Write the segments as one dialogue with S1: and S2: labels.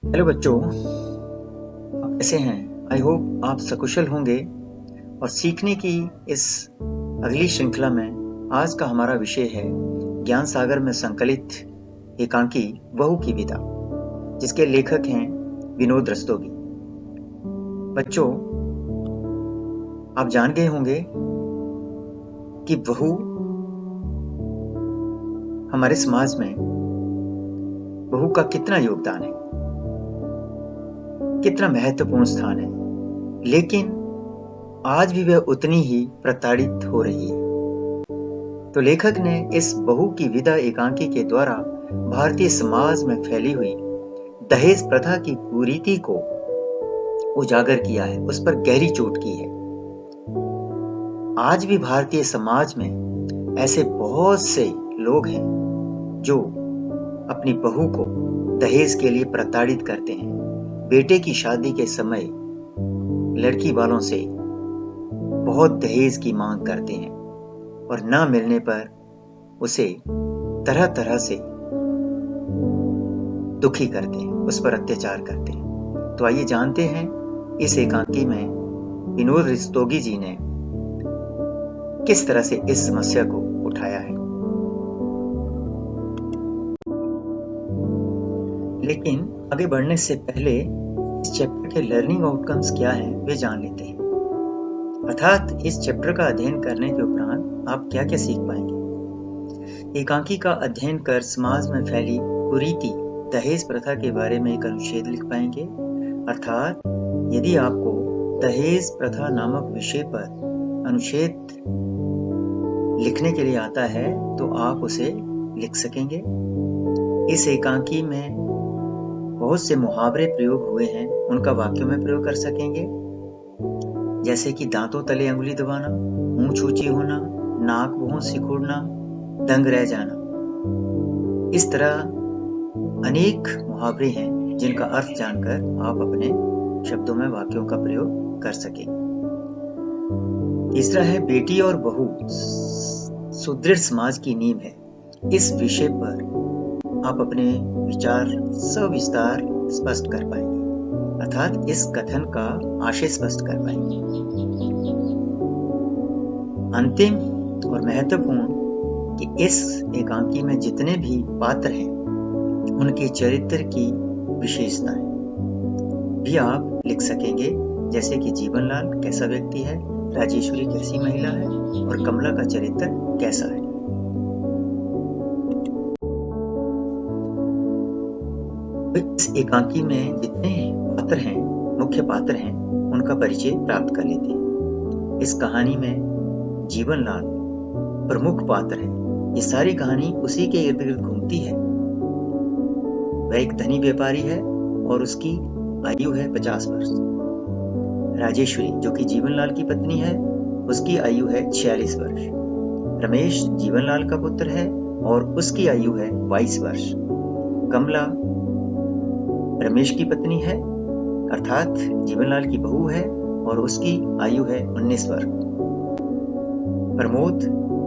S1: Hello बच्चों, आप कैसे हैं? आई होप आप सकुशल होंगे। और सीखने की इस अगली श्रृंखला में आज का हमारा विषय है ज्ञान सागर में संकलित एकांकी बहू की विदा, जिसके लेखक हैं विनोद रस्तोगी। बच्चों, आप जान गए होंगे कि बहू हमारे समाज में बहू का कितना योगदान है, कितना महत्वपूर्ण स्थान है, लेकिन आज भी वह उतनी ही प्रताड़ित हो रही है। तो लेखक ने इस बहू की विदा एकांकी के द्वारा भारतीय समाज में फैली हुई दहेज प्रथा की कुरीति को उजागर किया है, उस पर गहरी चोट की है। आज भी भारतीय समाज में ऐसे बहुत से लोग हैं जो अपनी बहू को दहेज के लिए प्रताड़ित करते हैं। बेटे की शादी के समय लड़की वालों से बहुत दहेज की मांग करते हैं और ना मिलने पर उसे तरह तरह से दुखी करते हैं, उस पर अत्याचार करते हैं। तो आइए जानते हैं इस एकांकी में विनोद रस्तोगी जी ने किस तरह से इस समस्या को उठाया है। लेकिन आगे बढ़ने से पहले इस चैप्टर के लर्निंग आउटकम्स क्या हैं वे जान लेते हैं। अर्थात इस चैप्टर का अध्ययन करने के उपरांत आप क्या क्या सीख पाएंगे। एकांकी का अध्ययन कर समाज में फैली कुरीति दहेज प्रथा के बारे में एक अनुच्छेद लिख पाएंगे। अर्थात यदि आपको दहेज प्रथा नामक विषय पर अनुच्छेद लिखने के लिए आता है तो आप उसे लिख सकेंगे। इस एकांकी में बहुत से मुहावरे प्रयोग हुए हैं, उनका वाक्यों में प्रयोग कर सकेंगे, जैसे कि दांतों तले अंगुली दबाना, मूंछ ऊंची होना, नाक मुंह सिकुड़ना, दंग रह जाना। इस तरह अनेक मुहावरे हैं जिनका अर्थ जानकर आप अपने शब्दों में वाक्यों का प्रयोग कर सकेंगे। तीसरा है बेटी और बहू सुदृढ़ समाज की नींव है। इस विषय पर आप अपने विचार सविस्तार स्पष्ट कर पाएंगे, अर्थात इस कथन का आशय स्पष्ट कर पाएंगे। अंतिम और महत्वपूर्ण कि इस एकांकी में जितने भी पात्र हैं उनके चरित्र की विशेषताएं भी आप लिख सकेंगे, जैसे कि जीवनलाल कैसा व्यक्ति है, राजेश्वरी कैसी महिला है और कमला का चरित्र कैसा है। इस एकांकी में जितने पात्र हैं, मुख्य पात्र हैं, उनका परिचय प्राप्त कर लेते हैं। इस कहानी में जीवनलाल प्रमुख पात्र है। ये सारी कहानी उसी के इर्द गिर्द घूमती है। वह एक धनी व्यापारी है और उसकी आयु है 50 वर्ष। राजेश्वरी जो कि जीवनलाल की पत्नी है, उसकी आयु है 46 वर्ष। रमेश जीवनलाल का पुत्र है और उसकी आयु है 22 वर्ष। कमला रमेश की पत्नी है, अर्थात जीवनलाल की बहू है और उसकी आयु है 19 वर्ष। प्रमोद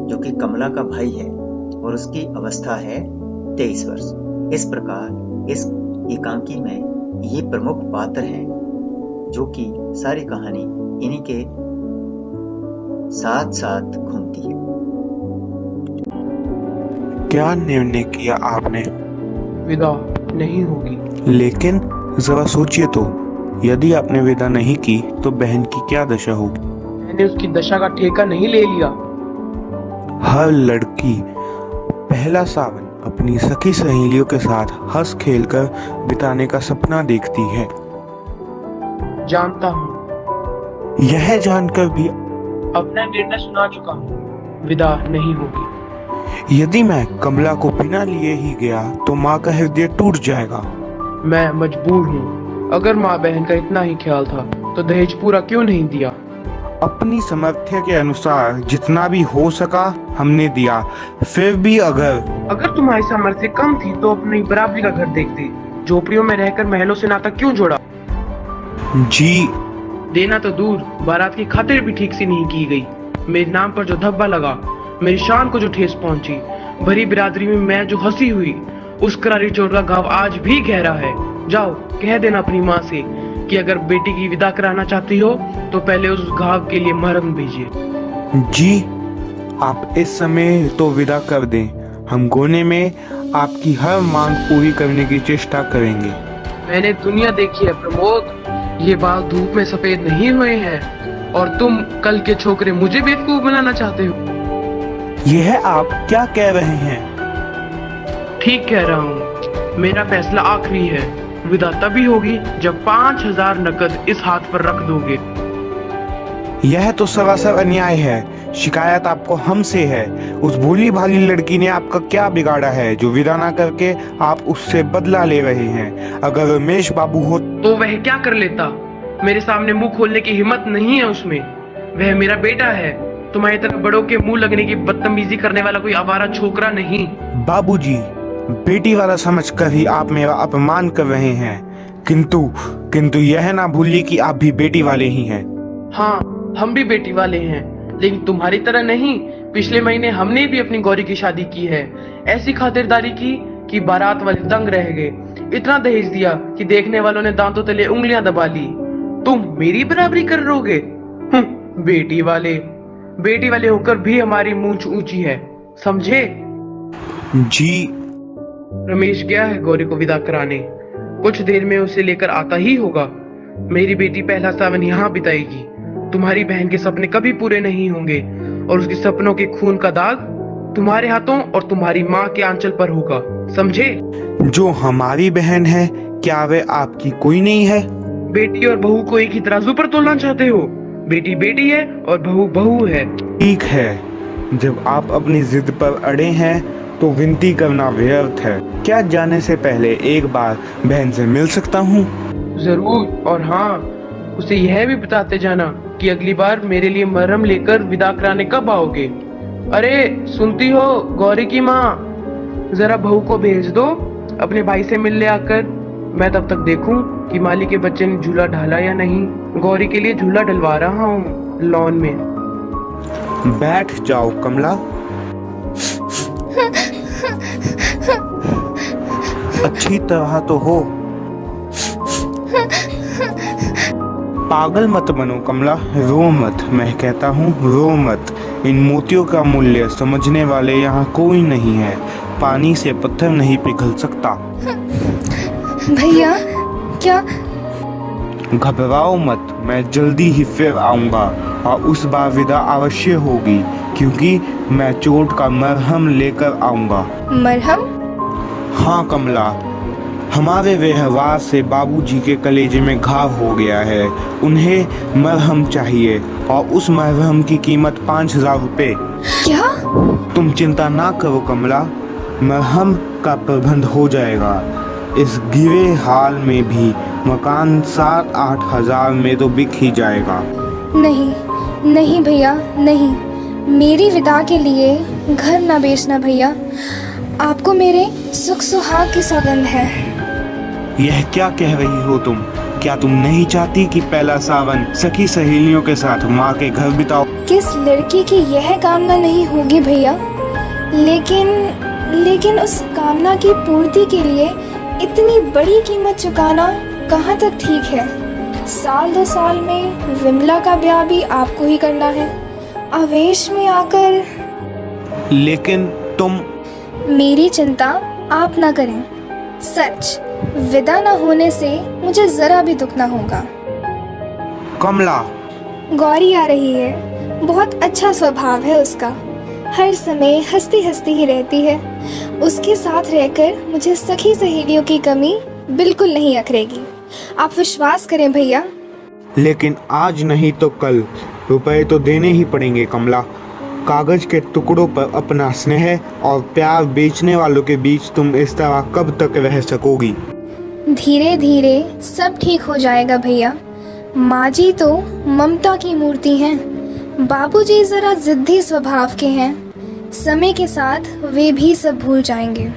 S1: जो कि कमला का भाई है और उसकी अवस्था है 23 वर्ष। इस प्रकार इस एकांकी में ये प्रमुख पात्र हैं जो कि सारी कहानी इन्हीं के साथ साथ घूमती है।
S2: क्या निर्णय किया आपने?
S3: विदा नहीं होगी।
S2: लेकिन जरा सोचिए तो, यदि आपने विदा नहीं की तो बहन की क्या दशा होगी?
S3: मैंने उसकी दशा का ठेका नहीं ले लिया।
S2: हर लड़की पहला सावन अपनी सखी सहेलियों के साथ हंस खेल कर बिताने का सपना देखती है।
S3: जानता हूँ।
S2: यह जानकर भी
S3: अपना निर्णय सुना चुका हूँ। विदा नहीं होगी।
S2: यदि मैं कमला को बिना लिए ही गया तो माँ का हृदय टूट जाएगा।
S3: मैं मजबूर हूँ। अगर माँ बहन का इतना ही ख्याल था तो दहेज पूरा क्यों नहीं दिया?
S2: अपनी सामर्थ्य के अनुसार जितना भी हो सका हमने दिया। फिर भी अगर
S3: तुम्हारी सामर्थ्य कम थी तो अपनी बराबरी का घर देखते। झोपड़ियों में रहकर महलों से नाता क्यों जोड़ा?
S2: जी,
S3: देना तो दूर, बारात की खातिर भी ठीक से नहीं की गई। मेरे नाम पर जो धब्बा लगा, मेरी शान को जो ठेस पहुंची, भरी बिरादरी में मैं जो हंसी हुई, उस करारी चोट का घाव आज भी गहरा है। जाओ कह देना अपनी माँ से कि अगर बेटी की विदा कराना चाहती हो तो पहले उस घाव के लिए मरहम भेजिए।
S2: जी, आप इस समय तो विदा कर दें। हम गोने में आपकी हर मांग पूरी करने की चेष्टा करेंगे।
S3: मैंने दुनिया देखी है प्रमोद, ये बाल धूप में सफेद नहीं हुए हैं और तुम कल के छोकरे मुझे बेवकूफ बनाना चाहते हो।
S2: यह आप क्या कह रहे हैं?
S3: ठीक कह रहा हूँ, मेरा फैसला आखिरी है। विदा तभी होगी जब 5000 नकद इस हाथ पर रख दोगे।
S2: यह तो सरासर अन्याय है। शिकायत आपको हमसे है। उस भोली भाली लड़की ने आपका क्या बिगाड़ा है जो विदा ना करके आप उससे बदला ले रहे हैं? अगर रमेश बाबू हो
S3: तो वह क्या कर लेता? मेरे सामने मुंह खोलने की हिम्मत नहीं है उसमें। वह मेरा बेटा है, तुम्हारी तरह बड़ों के मुंह लगने की बदतमीजी करने वाला कोई आवारा छोकरा नहीं।
S2: बाबूजी, बेटी वाला समझकर ही आप मेरा अपमान कर रहे हैं। किंतु यह ना भूलिए कि आप भी बेटी वाले ही हैं।
S3: हाँ, हम भी बेटी वाले हैं, लेकिन तुम्हारी तरह नहीं। पिछले महीने हमने भी अपनी गौरी की शादी की है। ऐसी खातिरदारी की कि बारात वाले दंग रह गए। इतना दहेज दिया कि देखने वालों ने दांतों तले उंगलियां दबा ली। तुम मेरी बराबरी कर रहोगे? बेटी वाले होकर भी हमारी मूंछ ऊंची है, समझे?
S2: जी,
S3: रमेश गया है गौरी को विदा कराने। कुछ देर में उसे लेकर आता ही होगा। मेरी बेटी पहला सावन यहाँ बिताएगी। तुम्हारी बहन के सपने कभी पूरे नहीं होंगे और उसके सपनों के खून का दाग तुम्हारे हाथों और तुम्हारी माँ के आंचल पर होगा, समझे?
S2: जो हमारी बहन है, क्या वे आपकी कोई नहीं है?
S3: बेटी और बहू को एक ही तराजू पर तोलना चाहते हो? बेटी बेटी है और बहू बहू है।
S2: ठीक है, जब आप अपनी जिद पर अड़े हैं तो विनती करना व्यर्थ है। क्या जाने से पहले एक बार बहन से मिल सकता हूँ?
S3: जरूर, और हाँ, उसे यह भी बताते जाना कि अगली बार मेरे लिए मरहम लेकर विदा कराने कब आओगे। अरे सुनती हो गौरी की माँ, जरा बहू को भेज दो अपने भाई से मिलने आकर। मैं तब तक देखूं कि माली के बच्चे ने झूला ढाला या नहीं। गौरी के लिए झूला डलवा रहा हूँ लॉन में।
S2: बैठ जाओ कमला। अच्छी तरह तो हो। पागल मत बनो कमला, रो मत। मैं कहता हूँ रो मत। इन मोतियों का मूल्य समझने वाले यहाँ कोई नहीं है। पानी से पत्थर नहीं पिघल सकता।
S4: भैया, क्या?
S2: घबराओ मत, मैं जल्दी ही फिर आऊँगा और उस बार विदा अवश्य होगी, क्योंकि मैं चोट का मरहम लेकर आऊँगा।
S4: मरहम?
S2: हाँ कमला, हमारे व्यवहार से बाबूजी के कलेजे में घाव हो गया है। उन्हें मरहम चाहिए और उस मरहम की कीमत 5000 रुपये।
S4: क्या?
S2: तुम चिंता ना करो कमला, मरहम का प्रबंध हो जाएगा। इस गिरे हाल में भी मकान 7-8 हजार में तो बिक ही जाएगा।
S4: नहीं नहीं भैया, नहीं। मेरी विदा के लिए घर ना बेचना भैया। आपको मेरे सुख सुहाग की सौगंध है।
S2: यह क्या कह रही हो तुम? क्या तुम नहीं चाहती कि पहला सावन सखी सहेलियों के साथ माँ के घर बिताओ?
S4: किस लड़की की यह कामना नहीं होगी भैया, लेकिन उस कामना की पूर्ति के लिए इतनी बड़ी कीमत चुकाना कहाँ तक ठीक है? 1-2 साल में विमला का ब्याह भी आपको ही करना है। आवेश में आकर।
S2: लेकिन तुम।
S4: मेरी चिंता आप ना करें। सच, विदा न होने से मुझे जरा भी दुख न होगा।
S2: कमला,
S4: गौरी आ रही है। बहुत अच्छा स्वभाव है उसका। हर समय हंसती हंसती ही रहती है। उसके साथ रहकर मुझे सखी सहेलियों की कमी बिल्कुल नहीं अखरेगी। आप विश्वास करें भैया।
S2: लेकिन आज नहीं तो कल रुपए तो देने ही पड़ेंगे कमला। कागज के टुकड़ों पर अपना स्नेह और प्यार बेचने वालों के बीच तुम इस तरह कब तक रह सकोगी?
S4: धीरे धीरे सब ठीक हो जाएगा भैया। माँ जी तो ममता की मूर्ति हैं। बाबूजी जरा जिद्दी स्वभाव के हैं। समय के साथ वे भी सब भूल जाएंगे।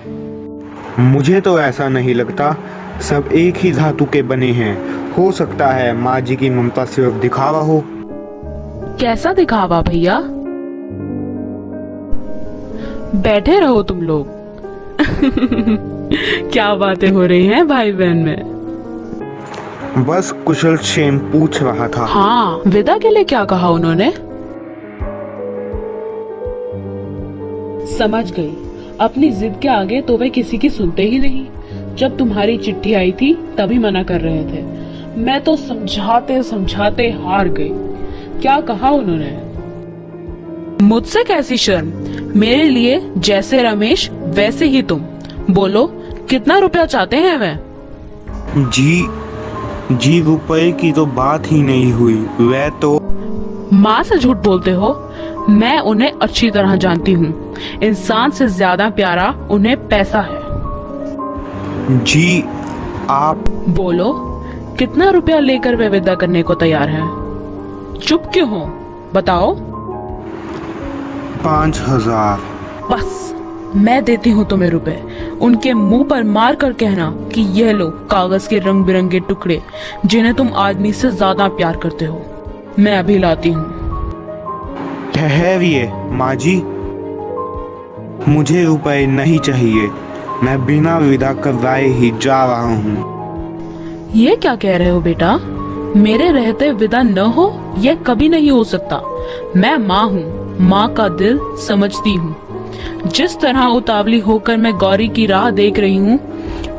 S2: मुझे तो ऐसा नहीं लगता। सब एक ही धातु के बने हैं। हो सकता है माँ जी की ममता सिर्फ दिखावा हो।
S5: कैसा दिखावा भैया? बैठे रहो तुम लोग। क्या बातें हो रही हैं भाई बहन में?
S2: बस कुशल क्षेम पूछ रहा था।
S5: हाँ, विदा के लिए क्या कहा उन्होंने? समझ गई, अपनी जिद के आगे तो वे किसी की सुनते ही नहीं। जब तुम्हारी चिट्ठी आई थी तभी मना कर रहे थे। मैं तो समझाते समझाते हार गई। क्या कहा उन्होंने? मुझसे कैसी शर्म, मेरे लिए जैसे रमेश वैसे ही तुम। बोलो, कितना रुपया चाहते हैं वे?
S2: जी रुपए की तो बात ही नहीं हुई। वह तो
S5: माँ से झूठ बोलते हो। मैं उन्हें अच्छी तरह जानती हूँ। इंसान से ज्यादा प्यारा उन्हें पैसा है।
S2: जी आप
S5: बोलो, कितना रुपया लेकर वे विदा करने को तैयार हैं? चुप क्यों हो, बताओ।
S2: 5,000।
S5: बस, मैं देती हूँ तुम्हें रुपए। उनके मुंह पर मार कर कहना कि यह लो कागज के रंग बिरंगे टुकड़े जिन्हें तुम आदमी से ज्यादा प्यार करते हो। मैं अभी लाती हूँ।
S2: ठहरिए माँ जी, मुझे रुपए नहीं चाहिए। मैं बिना विदा करवाए ही जा रहा हूँ।
S5: ये क्या कह रहे हो बेटा? मेरे रहते विदा न हो, यह कभी नहीं हो सकता। मैं माँ हूँ, माँ का दिल समझती हूँ। जिस तरह उतावली होकर मैं गौरी की राह देख रही हूँ,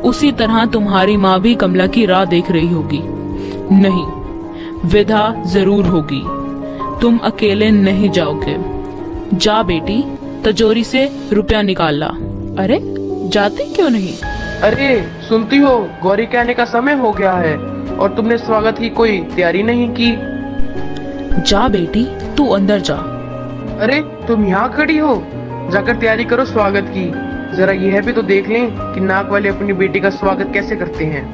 S5: उसी तरह तुम्हारी माँ भी कमला की राह देख रही होगी। नहीं, विदा जरूर होगी। तुम अकेले नहीं जाओगे। जा बेटी, तिजोरी से रुपया निकाल ला। अरे, जाते क्यों नहीं?
S3: अरे सुनती हो, गौरी के आने का समय हो गया है और तुमने स्वागत की कोई तैयारी नहीं की।
S5: जा बेटी, तू अंदर जा।
S3: अरे तुम यहाँ खड़ी हो, जाकर तैयारी करो स्वागत की। जरा यह भी तो देख लें कि नाक वाले अपनी बेटी का स्वागत कैसे करते हैं।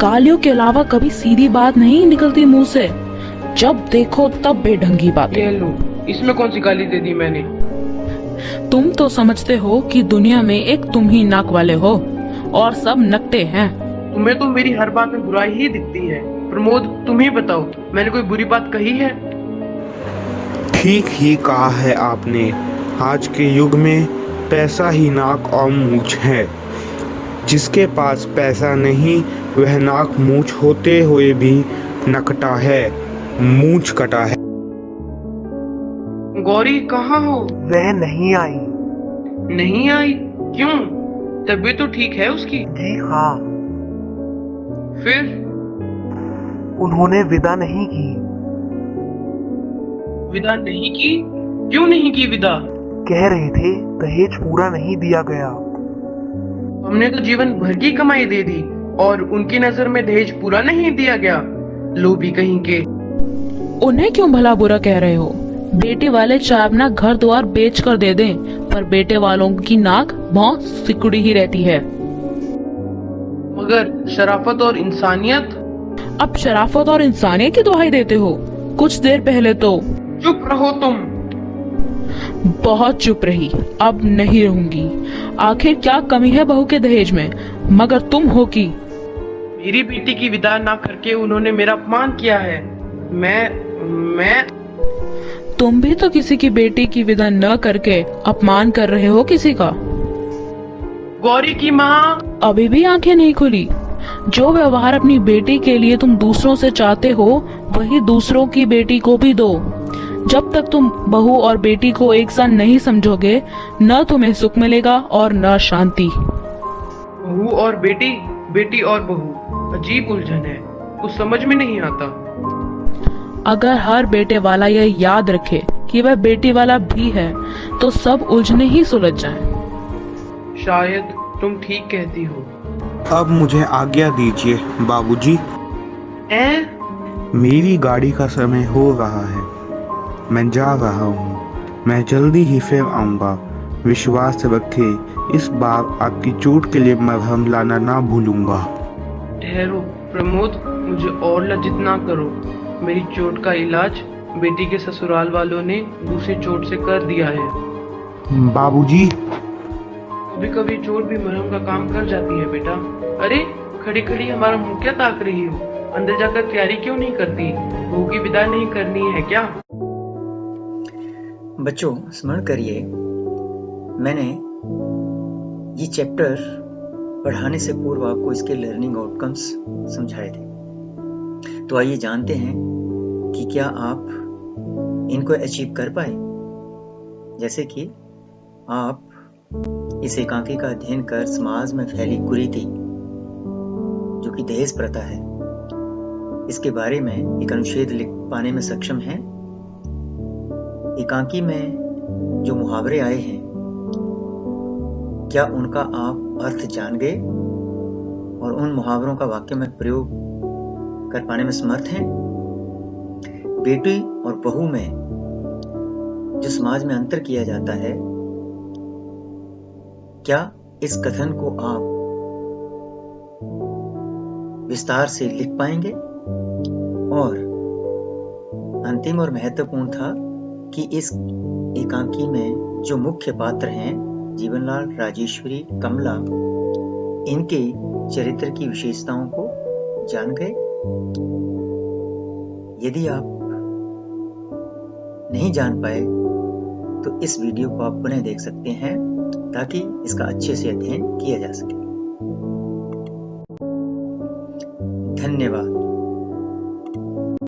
S5: गालियों के अलावा कभी सीधी बात नहीं निकलती मुंह से। जब देखो तब बेढंगी बातें।
S3: ये लो, इसमें कौन सी गाली दे दी मैंने?
S5: तुम तो समझते हो कि दुनिया में एक तुम ही नाक वाले हो और सब नकटे हैं।
S3: तुम्हें तो मेरी हर बात में बुराई ही दिखती है। प्रमोद, तुम ही बताओ, मैंने कोई बुरी बात कही है?
S2: ठीक ही कहा है आपने। आज के युग में पैसा ही नाक और मूछ है। जिसके पास पैसा नहीं, वह नाक मूछ होते हुए भी नकटा है, मूछ कटा है।
S3: गौरी कहाँ हो?
S6: वह नहीं आई।
S3: नहीं आई? क्यों? तबीयत तो ठीक है उसकी?
S6: जी हाँ,
S3: फिर?
S6: उन्होंने विदा नहीं की।
S3: विदा नहीं की? क्यों नहीं की विदा?
S6: कह रहे थे दहेज पूरा नहीं दिया गया।
S3: हमने तो जीवन भर की कमाई दे दी और उनकी नजर में दहेज पूरा नहीं दिया गया। लोभी कहीं के।
S5: उन्हें क्यों भला बुरा कह रहे हो? बेटे वाले चाहे अपना घर द्वार बेच कर दे दें, पर बेटे वालों की नाक बहुत सिकुड़ी ही रहती है।
S3: मगर शराफत और इंसानियत?
S5: अब शराफत और इंसानियत की दुहाई देते हो? कुछ देर पहले तो
S3: चुप रहो तुम।
S5: बहुत चुप रही, अब नहीं रहूंगी। आखिर क्या कमी है बहू के दहेज में? मगर तुम हो कि
S3: मेरी बेटी की विदा ना करके उन्होंने मेरा अपमान किया है। मैं
S5: तुम भी तो किसी की बेटी की विदा न करके अपमान कर रहे हो किसी का।
S3: गौरी की माँ।
S5: अभी भी आंखें नहीं खुली? जो व्यवहार अपनी बेटी के लिए तुम दूसरों से चाहते हो, वही दूसरों की बेटी को भी दो। जब तक तुम बहू और बेटी को एक साथ नहीं समझोगे, न तुम्हें सुख मिलेगा और न शांति।
S3: बहू और बेटी, बेटी और बहू, अजीब उलझन है, कुछ समझ में नहीं आता।
S5: अगर हर बेटे वाला यह याद रखे कि वह बेटी वाला भी है, तो सब उलझने ही सुलझ जाएं।
S3: शायद तुम ठीक कहती हो।
S2: अब मुझे आज्ञा दीजिए बाबूजी। मेरी गाड़ी का समय हो रहा है, मैं जा रहा हूँ। मैं जल्दी ही फिर आऊँगा। विश्वास रखे, इस बार आपकी चोट के लिए मरहम लाना ना भूलूंगा।
S3: ठहरो प्रमोद, मुझे और लज्जित ना करो। मेरी चोट का इलाज बेटी के ससुराल वालों ने दूसरी चोट से कर दिया है।
S2: बाबूजी,
S3: कभी कभी चोट भी मरहम का काम कर जाती है बेटा। अरे खड़ी खड़ी हमारा मुंह क्या ताक रही हो? अंदर जाकर तैयारी क्यों नहीं करती? बहू की विदा नहीं करनी है क्या?
S1: बच्चों, स्मरण करिए, मैंने ये चैप्टर पढ़ाने से पूर्व आपको इसके लर्निंग आउटकम्स समझाए थे। तो आइए जानते हैं कि क्या आप इनको अचीव कर पाए। जैसे कि आप इस एकांकी का अध्ययन कर समाज में फैली कुरीति जो कि दहेज प्रथा है, इसके बारे में एक अनुच्छेद लिख पाने में सक्षम हैं। एकांकी में जो मुहावरे आए हैं, क्या उनका आप अर्थ जान गए और उन मुहावरों का वाक्य में प्रयोग कर पाने में समर्थ हैं? बेटी और बहू में जो समाज में अंतर किया जाता है, क्या इस कथन को आप विस्तार से लिख पाएंगे? और अंतिम और महत्वपूर्ण था कि इस एकांकी में जो मुख्य पात्र हैं, जीवनलाल, राजेश्वरी, कमला, इनके चरित्र की विशेषताओं को जान गए? यदि आप नहीं जान पाए तो इस वीडियो को आप पुनः देख सकते हैं ताकि इसका अच्छे से अध्ययन किया जा सके। धन्यवाद।